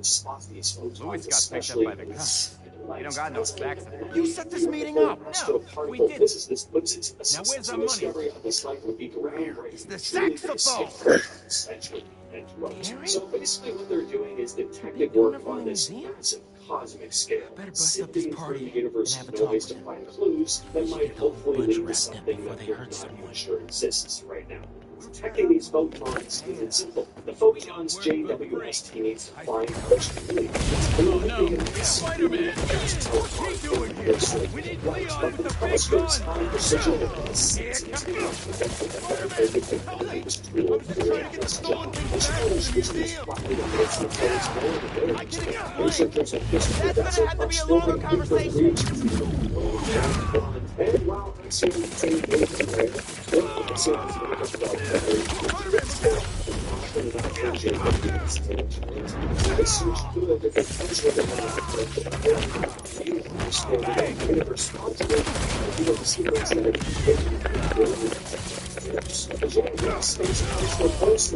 can spot these photons, Louis got picked up especially by the cops. We don't got no specs. You set this meeting up. No, we didn't. Physicist puts it a Now where's our successful money? discovery of this light would be groundbreaking. It's the Truly saxophone. essential and wrote. Harry? So basically what they're doing is detective doing work it from on the this museum? massive cosmic scale. Better bust up this Sifting party through the universe and have a in talk ways to with find clues that might get the whole hopefully bunch lead to wrapped up something before that they you're hurt not someone. even sure exists right now. Detecting these photons isn't simple. The photons JWST needs to find which Spider-Man! What's he doing here? We need Leon with the big gun! high precision and I'm just trying to get the stolen things back to the museum! I can explain! That's gonna have to be a longer conversation! And while I'm seeing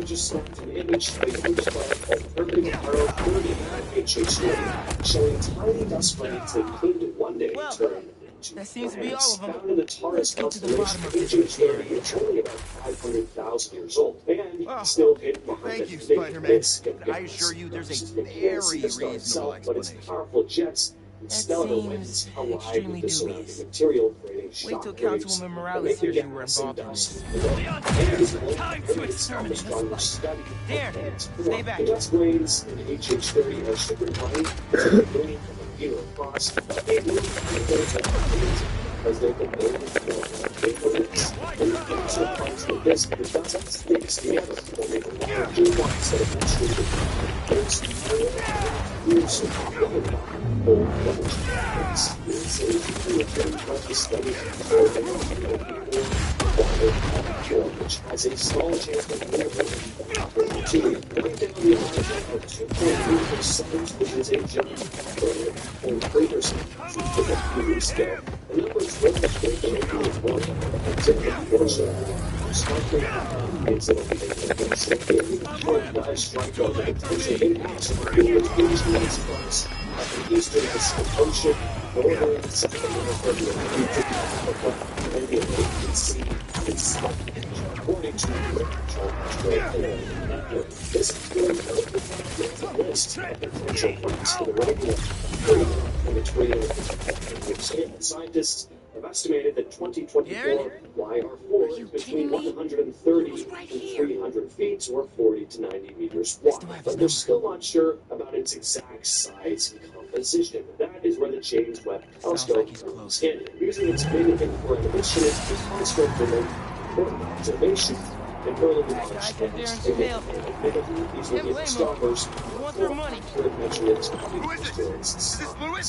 just snapped an image of a huge perfect arrow 30 showing tiny dust grains that could one day turn. That seems to be all of them. Found in the Taurus Let's get to the bottom of this HH30 is only about 500,000 years old, and still hidden behind Thank you, a thick Spider-Man. disk of I gas. assure you there's a It very can't see the star reasonable itself, but its explanation. powerful jets and That stellar seems winds collide extremely with the surrounding dubious. material, creating Wait till shock waves Councilwoman that Morales make the hears you were gas and involved in dust. this. Time to exterminate this light. Study Darren, stay back. the dust grains in HH30 are super tiny, moving from a meter across. They move as they can barely feel the disk that doesn't stick together, forming a larger one set of intruding years of old double tracks. It's a study which has a small chance of to break down the origin of 2.3%, which is a giant or greater with a human scale. The number is relatively as well. It's a strike over the potential impacts of the Eastern Pacific Ocean, northern Central America, and the Atlantic Sea. According to this list of potential threats to the regular and its radioactive scientists have estimated that 2024 YR4 is between 130 and 300 feet or 40 to 90 meters wide. But they're still not sure about its exact size and composition. That is where the James Webb Telescope comes in. Using its big infrared instrument, the telescope will make important observations in early March. These will give astronomers measurements of Is this Louis?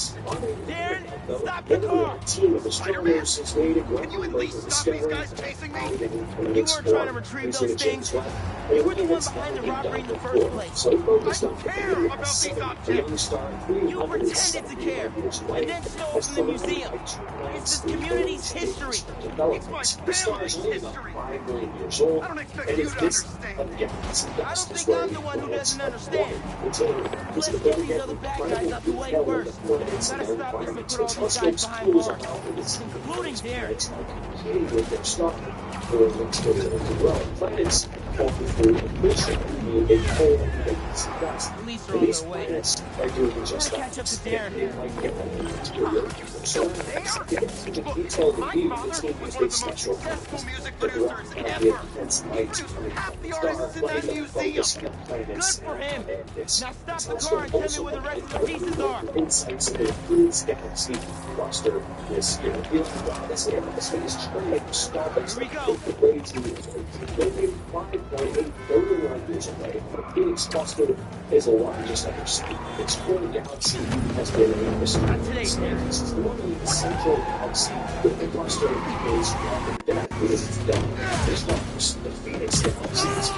Darren, stop the car! A team of astronomers has made a Can you at least stop these guys chasing me? You weren't trying to retrieve those things. You were the one behind the robbery in the first place. So focused on care about these objects. You pretended to care, and then show up in the museum. It's this community's history. It's my family's history. 5 million years old. I don't expect And you it's to this understand. I don't think I'm the one who doesn't understand. Let's get these other bad guys out the way first. Gotta stop this and put all these guys behind bars, including Darren. With their stock for next planets walking through a mission being a cold and dust. Police are on These their way. planets are doing just Gotta that. catch up to Darren. So detail the view this will be a special Successful music producers ever. Produced half the artists in that museum. Good for him. Now stop the car and tell me where the rest of the pieces are. Insights into the Phoenix Galaxy cluster this year. This is training starbucks. Here we go. Way to 5.8 billion light years away. The Phoenix cluster is the largest ever seen. Its core galaxy has been a mystery. This is the one in the central galaxy. The cluster is rather dead because it's done. There's not just the Phoenix galaxies.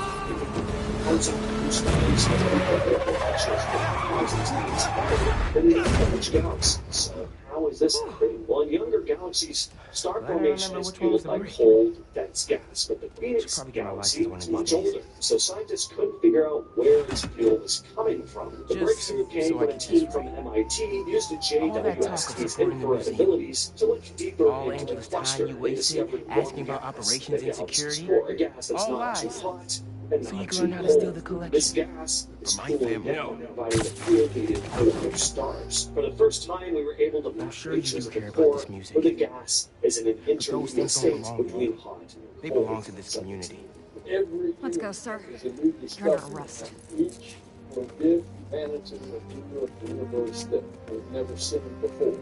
Tons of new studies and thousands of these. Then the average galaxies. How how is this happening? Well, in younger galaxies, star Glad I formation remember is which one was fueled the by brick. cold, dense gas, but the Phoenix Probably get my galaxy license one is of these much days. older, so scientists couldn't figure out where its fuel was coming from. The Just breakthrough came so I when a can team test from right. MIT used the All that talk of JWST's supporting the infrared museum. abilities to look deeper All into the endless time cluster you and wasted discovered asking one about gas operations that and galaxies security. for, a gas that's All not too lies. hot and So you not can too learn how to steal cold. the collection. This gas is For my cooling family. down, providing the fuel needed for other stars. For the first time, we were able to I'm map sure you regions do of the care about core this music. where the gas is in an those intermediate things don't state belong to between you. hot They and belong cold. to this community. Let's go, sir. You're under arrest. Each will give humanity a view of the universe that we've never seen before.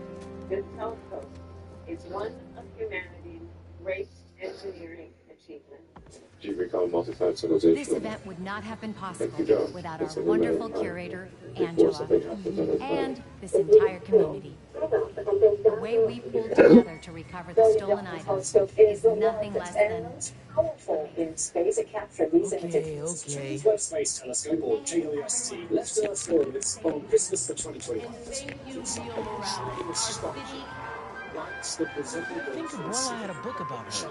This telescope is one of humanity's great engineering achievements. Do you recall multi-planet civilization? This event would not have been possible If you don't, without it's our a reminder wonderful of curator, before Angela, something happens on the planet. and this entire community. The way we pulled together to recover the stolen items is nothing less than powerful in space. It captured these Okay. Webb Space Telescope, or JWST, left Earth's orbit on Christmas of 2021. And thank you, Geo Morales. Our city. Lights that presented I think Abuela had a book about her.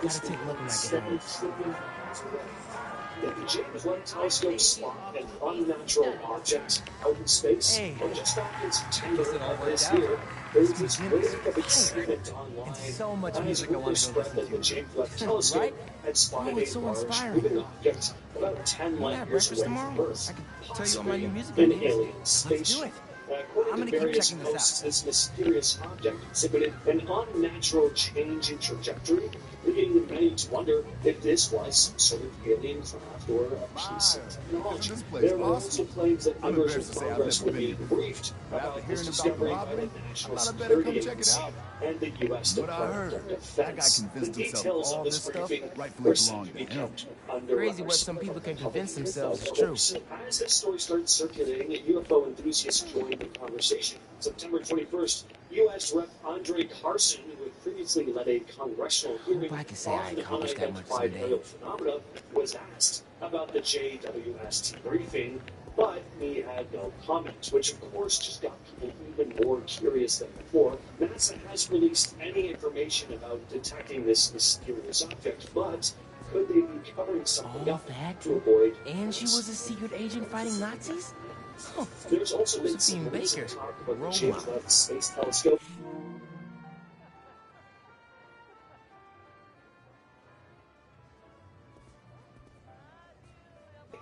Gotta take a look when I get home. Did the James Webb Telescope spot an unnatural object out in space? Hey, Well, just back in September guess it all of worked this out. year, there was this These wave gimmicks of are excitement online. And so much as music I wanna rumors go spread listen that the to. James Webb Telescope Right? had spotted Oh, it's a so large inspiring. moving object about 10 You wanna light have years breakfast away from tomorrow? Earth. I can tell you all my new music An ideas. alien Let's do spaceship. it. According I'm to gonna keep various checking this posts, out. this mysterious object exhibited an unnatural change in trajectory, leading many to wonder if this was some sort of alien craft or a piece of technology. There were also claims that members of Congress were being briefed about this discovery by the National Security Agency and the U.S. Department of Defense. The details of this briefing were said to be kept under Crazy what wraps. some people can convince themselves is true. As this story started circulating, UFO enthusiasts joined the conversation. September 21st, U.S. Rep. Andre Carson, who had previously led a congressional hearing I could say I on accomplished that much unidentified someday. aerial phenomena, was asked about the JWST briefing, but he had no comment, which of course just got people even more curious than before. NASA hasn't released any information about detecting this mysterious object, but could they be covering something All up that? to avoid? And she was a secret agent fighting Nazis? Huh. There's also been Josephine some Baker, recent talk about the role James model. Webb Space Telescope.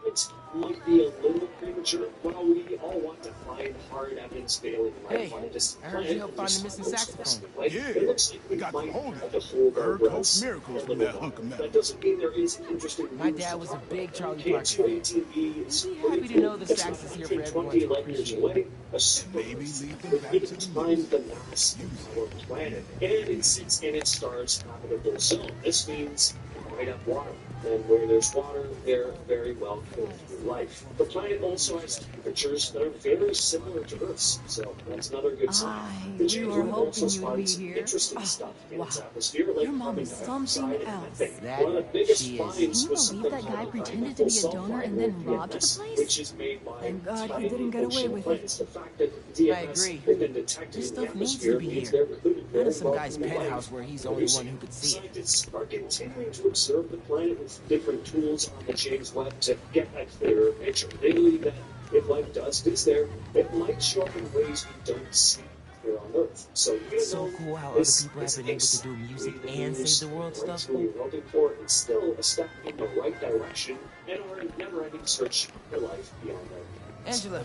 It might be a little premature. While we all want to find hard evidence failing Hey, life on a distant I heard planet, you helped find the missing saxophone. It looks like we got might the whole have to hold our Bird Coast breaths miracles a from little that hunk of while. metal. That doesn't mean there is interesting My news dad to was a talk big about. Charlie Parker fan. KTVE is He'd be happy to know the it's sax is here for everyone 120 to light years appreciate. away, a super Maybe lead them with back even to the time the music. mass of our planet, and it sits in its star's habitable zone. This means right up water, and where there's water, there very well could be life. The planet also has temperatures that are very similar to Earth's, so that's another good sign. The we James were Webb also hoping you'd spotted be some here. interesting Oh, stuff in its wow. atmosphere, like Your mom carbon is dioxide something and else. methane. That One of the biggest she is. finds Can you was believe something that guy called pretended to be a sulfide donor and then robbed the DMS, place? which is made by Thank God he tiny didn't get away ocean with it. plants. The fact that DMS I agree. has been detected This in the stuff needs atmosphere to be means here. there could Not very in some well guy's be life penthouse where he's the only one who could see it. Scientists are continuing to observe the planet with different tools on the James Webb to get a clearer picture. They believe that if life does exist there, it might show up in ways we don't see here on Earth. So even It's so though cool how other this people have is been able to do music extremely and news, save the world right stuff. to we're hoping for, it's still a step in the right direction in our never-ending search for life beyond Earth. Angela,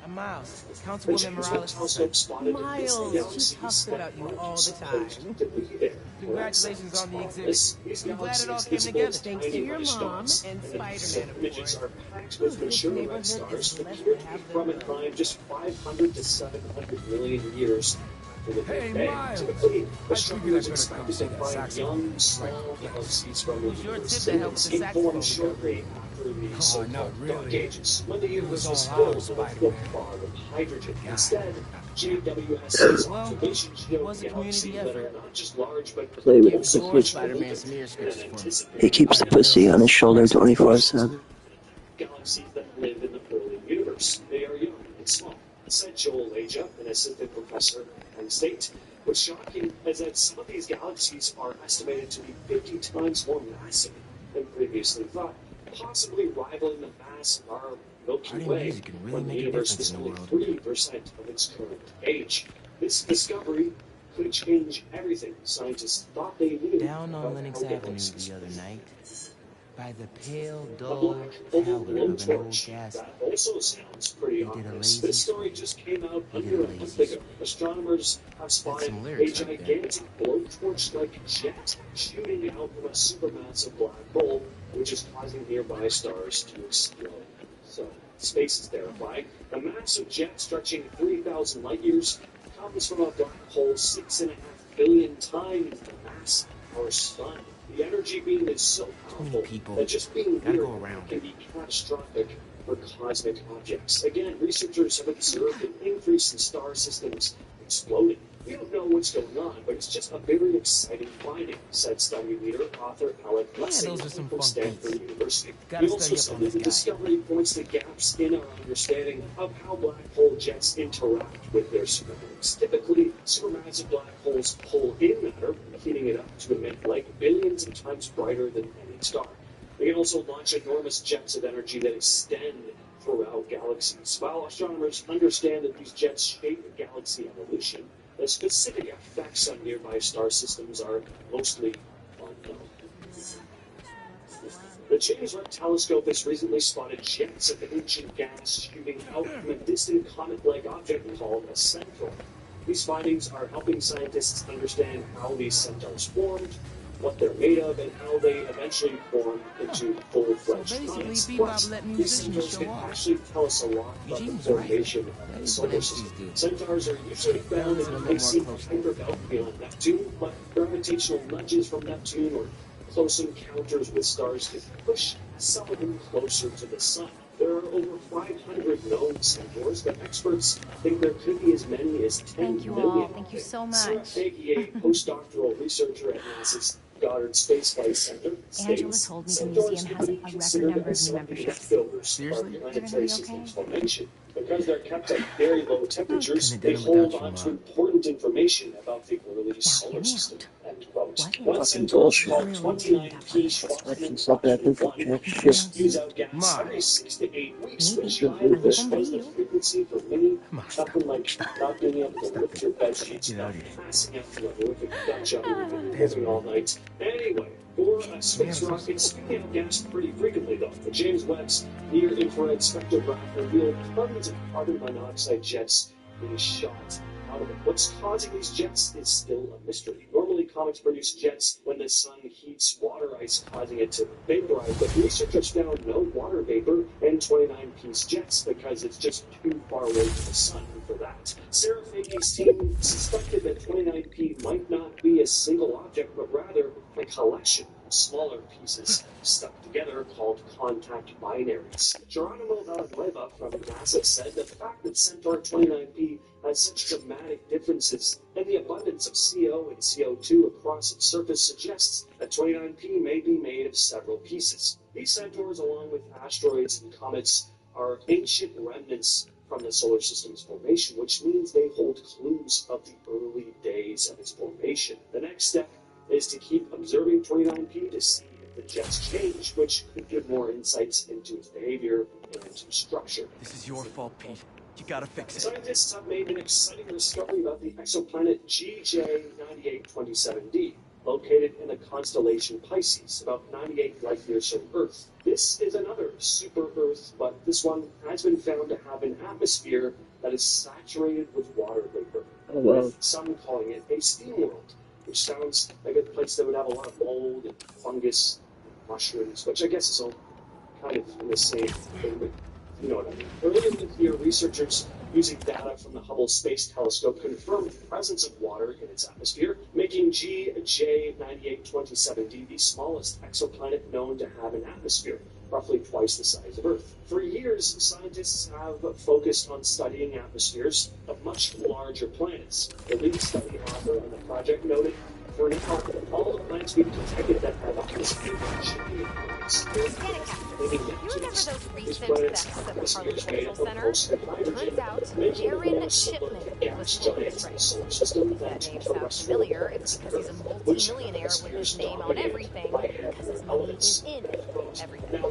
I'm Miles, The Councilwoman James Webb Morales' Telescope son. spotted Miles, galaxies she talks that about you aren't all the supposed time. to be there. Congratulations on the exhibit. These I'm glad it all galaxies came visible together. as Thanks to tiny your red mom stars, and the Spider-Man, of images course. are packed with This mature red neighborhood stars is that blessed appear to to be have from a them. time just 500 to 700 million years after the Hey, Big Bang. Miles. Typically, I astronomers figured I'd better come expected see to that find saxophone. young, small galaxies from the Who's your universe. tip that helped the It formed saxophone shortly after the not so-called Dark really. Ages, when the universe was all filled ours, with a Spider-Man. thick fog of hydrogen. Instead, JWST's Well, observations it show was a community galaxies that are effort. not just large, but Play with Give it. George Spider-Man some ear scratches for me. He keeps the pussy on his shoulder 24/7. galaxies that live in the early universe. They are young and small. said Joel Leja, an assistant professor at Penn State. What's shocking is that some of these galaxies are estimated to be 50 times more massive than previously thought, possibly rivaling the mass of our Milky Way, when the universe was only 3% of its current age. This discovery could change everything scientists thought they knew. Down on Lenox Avenue the other night, by the pale, A dull black oval pallor of an old blowtorch. gas. That also sounds pretty He did a ominous. lazy This story spree. just came out He did under a a month lazy ago. Astronomers have spotted some a lyrics right there. gigantic blowtorch-like jet shooting out from a supermassive black hole, which is causing nearby stars to explode. So, space is terrifying. A massive jet stretching 3,000 light years comes from a black hole 6.5 billion times the mass of our sun. The energy beam is so powerful that just being near it can be catastrophic for cosmic objects. Again, researchers have observed an increase in star systems exploding. We don't know what's going on, but it's just a very exciting finding, said study leader, author Alec Lessing those are some from fun Stanford beats. University. Gotta He also study up said on that this the guy. discovery points to gaps in our understanding of how black hole jets interact with their surroundings. Typically, supermassive black holes pull in matter, heating it up to emit light billions of times brighter than any star. They can also launch enormous jets of energy that extend throughout galaxies. While astronomers understand that these jets shape galaxy evolution, the specific effects on nearby star systems are mostly unknown. The James Webb Telescope has recently spotted jets of ancient gas shooting out from a distant comet-like object called a centaur. These findings are helping scientists understand how these centaurs formed, what they're made of, and how they eventually form into full-fledged So basically, comets. bebop But let these musicians centaurs show can off. actually tell us a lot about the Eugene's right. formation of That the is solar what system. MCs do. Centaurs are usually found in Listen a the little icy more closely. Kuiper belt beyond Neptune, but gravitational nudges from Neptune or close encounters with stars can push some of them closer to the sun. There are over 500 known centaurs, but experts think there could be as many as 10 Thank you million. all. Thank you so Sarah much. Fahey, a postdoctoral researcher at NASA's Goddard Space Flight Center, Angela states told me the centaurs museum could has be a record considered number as of new some of the memberships. leftovers Seriously? of our You're gonna planetary be system's okay? formation. Because they're kept at very low temperatures, Couldn't they have done it hold without you, on to Mom. important information about the early Now, hear solar me system. out. End quote. What One if centaur bullshit. called really 29P Fucking suck that thing for jack shit. spews out gas Ma. every 6 to 8 weeks, Maybe. which I kind of live on was the video. frequency for many. Ma, stop Nothing like not being able to lift your bed sheets Get out without of here. passing out from a horrific gut job you've been Dance living with all me. night. Anyway, for a space Yeah, rocket, spewing out gas pretty frequently though. The James Webb's near-infrared spectrograph revealed tons of carbon monoxide jets being shot out of it. What's causing these jets is still a mystery. Normally, comets produce jets when the sun heats water ice, causing it to vaporize, but researchers found no water vapor in 29P's jets because it's just too far away from the sun for that. Sarah Fahey's team suspected that 29P might not be a single object, but rather a collection of smaller pieces stuck together called contact binaries. Geronimo Villanueva from NASA said the fact that Centaur 29P has such dramatic differences in the abundance of CO and CO2 across its surface suggests that 29P may be made of several pieces. These centaurs, along with asteroids and comets, are ancient remnants from the solar system's formation, which means they hold clues of the early days of its formation. The next step is to keep observing 29P to see if the jets change, which could give more insights into its behavior and structure. This is your fault, Pete. You gotta fix it. Scientists have made an exciting discovery about the exoplanet GJ9827d, located in the constellation Pisces, about 98 light years from Earth. This is another super-Earth, but this one has been found to have an atmosphere that is saturated with water vapor, with some calling it a steam world, which sounds like a place that would have a lot of mold and fungus and mushrooms, which I guess is all kind of in the same thing, but you know what I mean. Earlier this year, researchers using data from the Hubble Space Telescope confirmed the presence of water in its atmosphere, making GJ9827d the smallest exoplanet known to have an atmosphere, roughly twice the size of Earth. For years, scientists have focused on studying atmospheres of much larger planets. The lead study author on the project noted For now, all the planets we've detected that have atmosphere should be planets. You remember those recent thefts at the Harlem Cultural Center? Turns out Darren Shipman was culprit. If that name sounds familiar, it's because he's a multi-millionaire with his name on everything, because his money is in everything.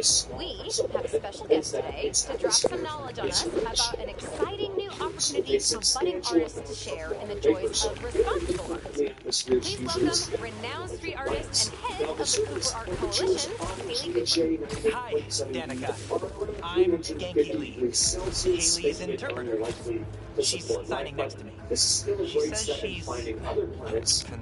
So, we have a special guest today to drop some knowledge on us about an exciting new opportunity for budding artists to share in the joys of responsible art. Please welcome renowned street artist and head of the Cooper Art Coalition, Haley Cooper. Hi, Danica. I'm Genki Lee, Haley's interpreter. She's signing next to me. She says she's Spider-Man with my last You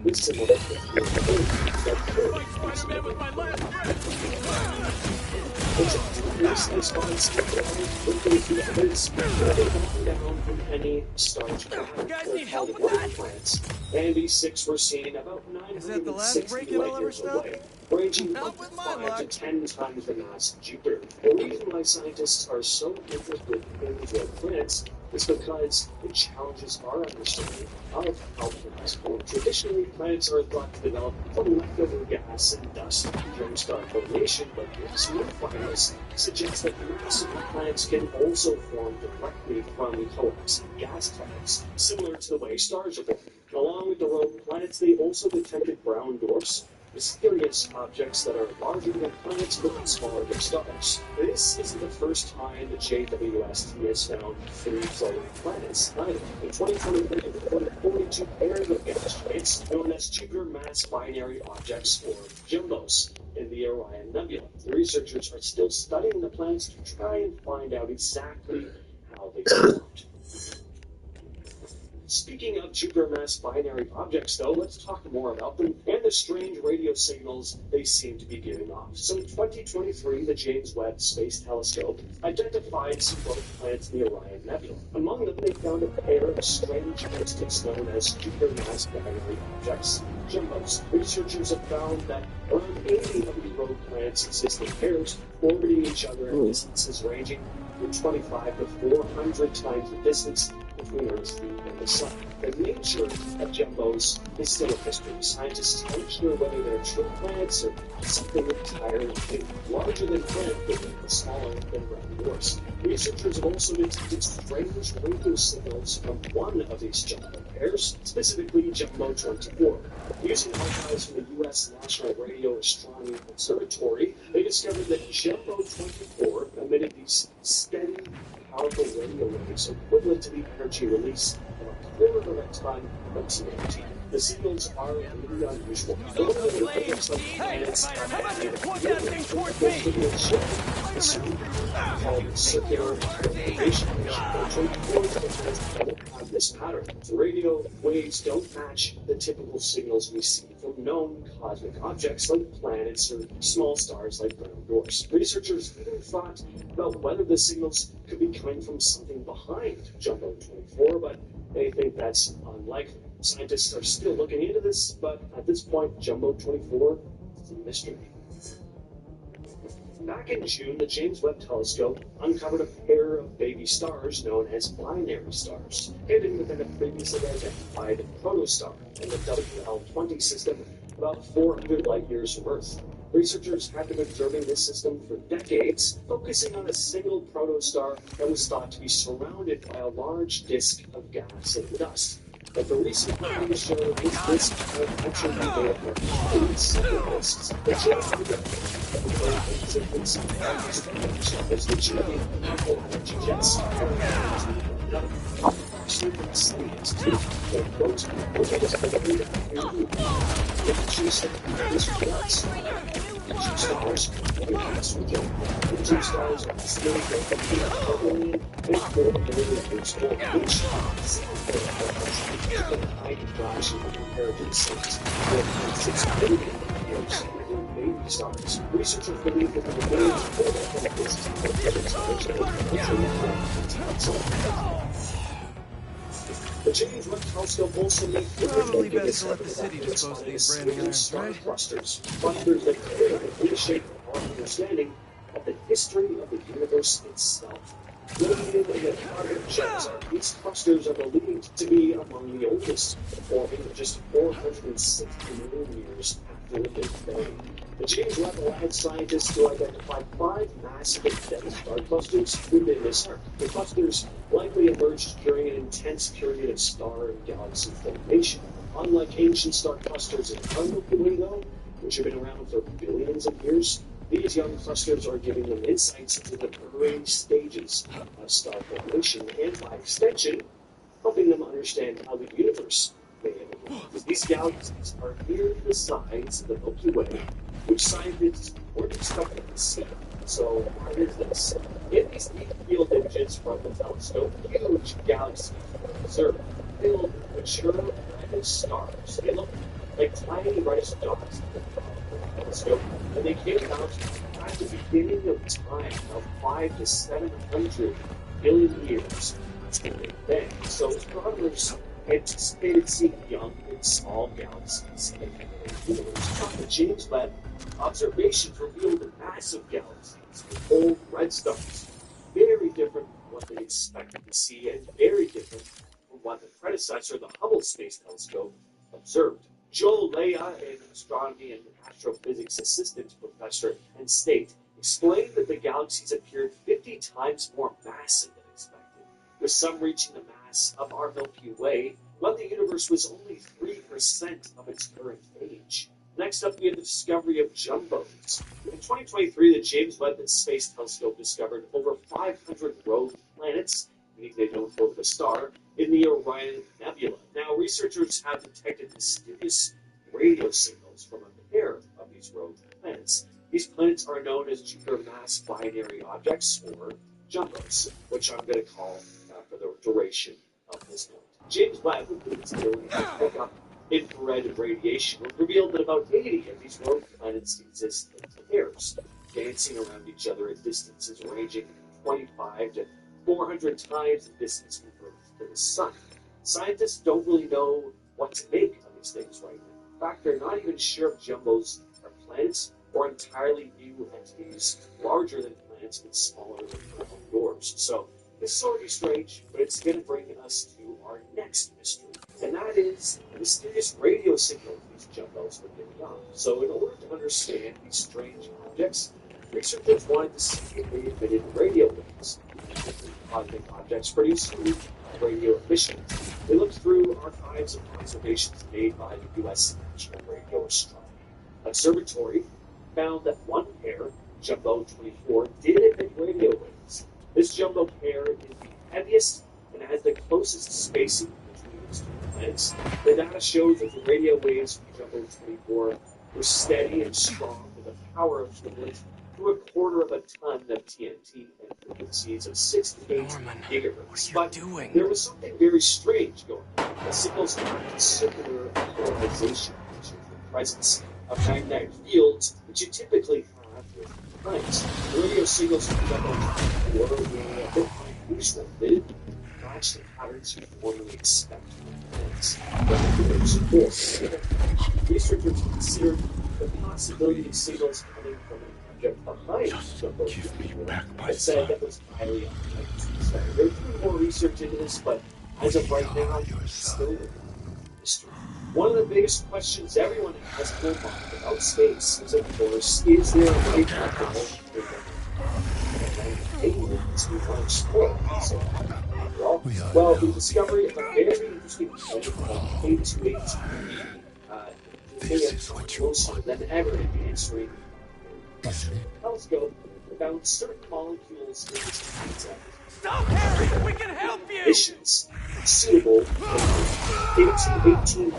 guys need help with that? And these 6 were seen about 960 Is that the last break-in I'll ever stop? ranging Not from with my 5 to luck. 10 times the mass of Jupiter. The reason why scientists are so interested in red planets is because it challenges our understanding of how planets form. Traditionally, planets are thought to develop from leftover gas and dust during star formation, but these new findings suggest that massive planets can also form directly from collapsing gas clouds, similar to the way stars are born. Along with the rogue planets, they also detected brown dwarfs, mysterious objects that are larger than planets but smaller than stars. This isn't the first time the JWST has found 3 floating planets either. In 2023, it reported 42 pairs of gas giants known as Jupiter mass binary objects, or JUMBOs, in the Orion Nebula. The researchers are still studying the planets to try and find out exactly how they formed. Speaking of Jupiter mass binary objects, though, let's talk more about them and the strange radio signals they seem to be giving off. So in 2023, the James Webb Space Telescope identified some rogue planets in the Orion Nebula. Among them, they found a pair of strange entities known as Jupiter mass binary objects, JUMBOs. Researchers have found that around 80 of these rogue planets exist in pairs, orbiting each other at distances ranging from 25 to 400 times the distance between Earth and the Sun. The nature of JUMBOs is still a mystery. Scientists aren't sure whether they're true planets or something entirely new, larger than planet but smaller than brown dwarfs. Researchers have also detected strange radio signals from one of these jumbo pairs, specifically Jumbo 24. Using archives from the U.S. National Radio Astronomy Observatory, they discovered that Jumbo 24 emitted these steady, powerful radio waves equivalent to the energy release of a quarter of a ton of TNT. The signals are really unusual. Called circular radiation have this pattern. The radio waves don't match the typical signals we see from known cosmic objects like planets or small stars like brown dwarfs. Researchers even thought about whether the signals could be coming from something behind Jumbo 24, but they think that's unlikely. Scientists are still looking into this, but at this point, Jumbo 24 is a mystery. Back in June, the James Webb Telescope uncovered a pair of baby stars known as binary stars, hidden within a previously identified protostar in the WL20 system about 400 light-years from Earth. Researchers have been observing this system for decades, focusing on a single protostar that was thought to be surrounded by a large disk of gas and dust. But the recent findings show that this disk might actually be made up of 8 separate disks that share the existence of stars as the giant energy jets stars. Researchers believe that the remains of the James Webb Telescope also made Probably best to let the city dispose of these branding irons, star right? clusters, clusters that could reshape our understanding of the history of the universe itself. Located in the target gemstone, these clusters are believed to be among the oldest, forming just 460 million years after the Big Bang. The James Webb allowed scientists to identify 5 massive and dense star clusters within this arc. The clusters likely emerged during an intense period of star and galaxy formation. Unlike ancient star clusters in our Milky Way, though, which have been around for billions of years, these young clusters are giving them insights into the early stages of star formation and, by extension, helping them understand how the universe may have evolved. These galaxies are near the size of the Milky Way, which scientists weren't expecting to see. So, how is this? In these deep field images from the telescope, huge galaxies were observed, filled with mature reddish stars. They look like tiny reddish dots in the telescope, and they came out at the beginning of time of 5 to 700 billion years after the Big Bang. So astronomers anticipated seeing young and small galaxies in the universe. But the James Webb observations revealed massive galaxies with old red stars, very different from what they expected to see and very different from what the predecessor, the Hubble Space Telescope, observed. Joel Leah, an astronomy and astrophysics assistant professor at Penn State, explained that the galaxies appeared 50 times more massive than expected, with some reaching the mass of our Milky Way when the universe was only 3% of its current age. Next up, we have the discovery of jumbos. In 2023, the James Webb Space Telescope discovered over 500 rogue planets, meaning they don't orbit a star, in the Orion Nebula. Now, researchers have detected mysterious radio signals from a pair of these rogue planets. These planets are known as Jupiter mass binary objects, or jumbos, which I'm going to call for the duration of this note. James Webb, with its ability to pick up infrared radiation, revealed that about 80 of these rogue planets exist in pairs, dancing around each other at distances ranging from 25 to 400 times the distance from Earth to the Sun. Scientists don't really know what to make of these things right now. In fact, they're not even sure if jumbos are planets or entirely new entities, larger than planets but smaller than Earth yours. So this is already strange, but it's going to bring us to our next mystery, and that is the mysterious radio signals these jumbos were giving off. So in order to understand these strange objects, researchers wanted to see if they emitted radio waves. Cosmic objects produce unique radio emissions. They looked through archives of observations made by the U.S. National Radio Astronomy Observatory, found that one pair, Jumbo 24, did emit radio waves. This jumbo pair is the heaviest and has the closest spacing between its two planets. The data shows that the radio waves from Jumbo 24 were steady and strong with a power equivalent to a quarter of a ton of TNT and frequencies of 6 to 8 gigahertz. But there was something very strange going on. The signals lacked circular polarization, which is the presence of magnetic fields that you typically have with planets. The radio signals from Jumbo 24 were a bit unusual. They didn't match the patterns you normally expect from planets. Researchers considered the possibility of signals coming from an object behind Jumbo 24 and said that was highly unlikely. So they're doing more research into this, but as of right now, it's still a mystery. One of the biggest questions everyone has in their mind about space is, of course, is there a life after Earth? We want to explore. So, well, the discovery of a very interesting planet called K218 closer than ever in answering the telescope found certain molecules in this planet's Stop, Harry! We can help you! emissions suitable for K218b,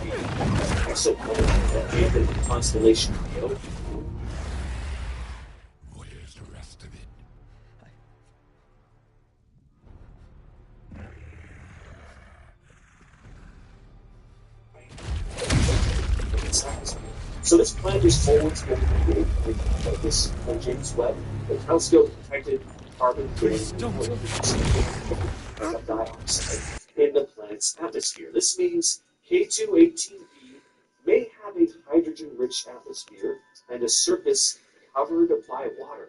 exoplanet that landed in the constellation Leo. Where's the rest of it? So this planet is always going to be a focus on James Webb. The telescope detected carbon-dating dioxide in the planet's atmosphere. This means K218b may have a hydrogen-rich atmosphere and a surface covered by water.